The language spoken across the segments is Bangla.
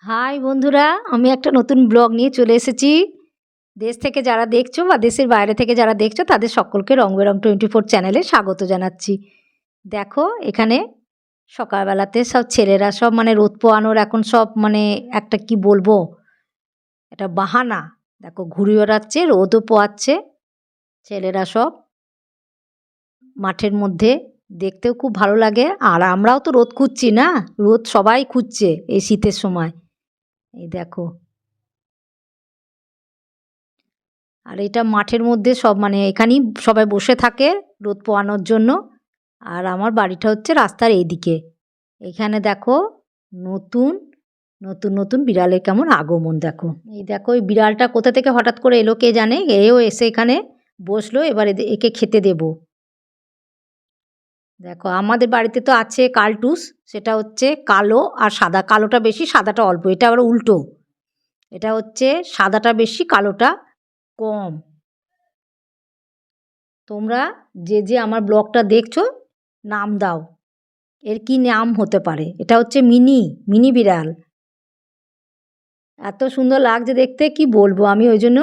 হাই বন্ধুরা, আমি একটা নতুন ব্লগ নিয়ে চলে এসেছি। দেশ থেকে যারা দেখছো বা দেশের বাইরে থেকে যারা দেখছো তাদের সকলকে রং বেরং 24 চ্যানেলে স্বাগত জানাচ্ছি। দেখো এখানে সকালবেলাতে সব ছেলেরা সব মানে রোদ পোয়ানোর এখন সব মানে একটা কি বলবো, এটা বাহানা। দেখো ঘুড়ি ওড়াচ্ছে, রোদও পোয়াচ্ছে ছেলেরা সব মাঠের মধ্যে, দেখতেও খুব ভালো লাগে। আর আমরাও তো রোদ খুঁজছি না, রোদ সবাই খুঁজছে এই শীতের সময়। এই দেখো, আর এটা মাঠের মধ্যে সব মানে এখানেই সবাই বসে থাকে রোদ পোয়ানোর জন্য। আর আমার বাড়িটা হচ্ছে রাস্তার এইদিকে। এখানে দেখো নতুন নতুন নতুন বিড়ালের কেমন আগমন দেখো। এই দেখো এই বিড়ালটা কোথা থেকে হঠাৎ করে এলো কে জানে, এও এসে এখানে বসলো। এবার একে খেতে দেব। দেখো আমাদের বাড়িতে তো আছে কালটুস, সেটা হচ্ছে কালো আর সাদা, কালোটা বেশি সাদাটা অল্প। এটা আবার উল্টো, এটা হচ্ছে সাদাটা বেশি কালোটা কম। তোমরা যে যে আমার ব্লগটা দেখছো নাম দাও, এর কি নাম হতে পারে। এটা হচ্ছে মিনি মিনি বিড়াল, এত সুন্দর লাগছে দেখতে কি বলবো। আমি ওই জন্য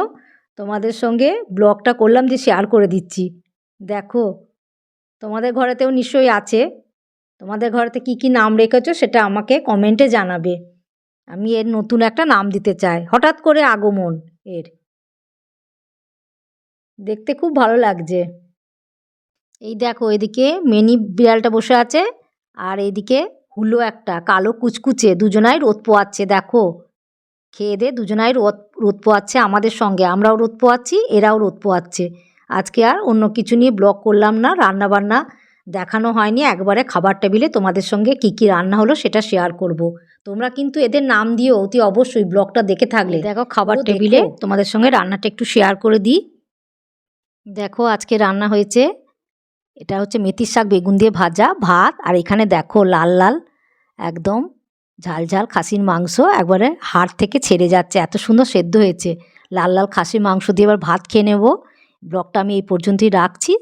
তোমাদের সঙ্গে ব্লগটা করলাম যে শেয়ার করে দিচ্ছি। দেখো তোমাদের ঘরেতেও নিশ্চয়ই আছে, তোমাদের ঘরেতে কি কি নাম রেখেছো সেটা আমাকে কমেন্টে জানাবে। আমি এর নতুন একটা নাম দিতে চাই, হঠাৎ করে আগমন এর, দেখতে খুব ভালো লাগছে। এই দেখো এদিকে মিনি বিড়ালটা বসে আছে, আর এইদিকে হুলো একটা কালো কুচকুচে, দুজনাই রোদ পোয়াচ্ছে। দেখো খেয়ে দে দুজনাই রোদ রোদ পোয়াচ্ছে আমাদের সঙ্গে, আমরাও রোদ পোয়াচ্ছি, এরাও রোদ পোয়াচ্ছে। আজকে আর অন্য কিছু নিয়ে ব্লগ করলাম না, রান্না বান্না দেখানো হয়নি, একবারে খাবার টেবিলে তোমাদের সঙ্গে কি কি রান্না হলো সেটা শেয়ার করব। তোমরা কিন্তু এদের নাম দিও অতি অবশ্যই ব্লগটা দেখে থাকলে। দেখো খাবার টেবিলে তোমাদের সঙ্গে রান্নাটা একটু শেয়ার করে দিই। দেখো আজকে রান্না হয়েছে, এটা হচ্ছে মেথির শাক বেগুন দিয়ে ভাজা, ভাত, আর এখানে দেখো লাল লাল একদম ঝাল ঝাল খাসির মাংস, একবারে হাড় থেকে ছেড়ে যাচ্ছে, এত সুন্দর সেদ্ধ হয়েছে। লাল লাল খাসির মাংস দিয়ে এবার ভাত খেয়ে নেব। ব্লগটা আমি এই পর্যন্তই রাখছি।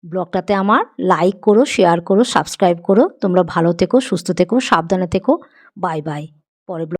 ব্লগটাতে আমার লাইক করো, শেয়ার করো, সাবস্ক্রাইব করো। তোমরা ভালো থেকো, সুস্থ থেকো, সাবধানে থেকো। Bye bye. পরে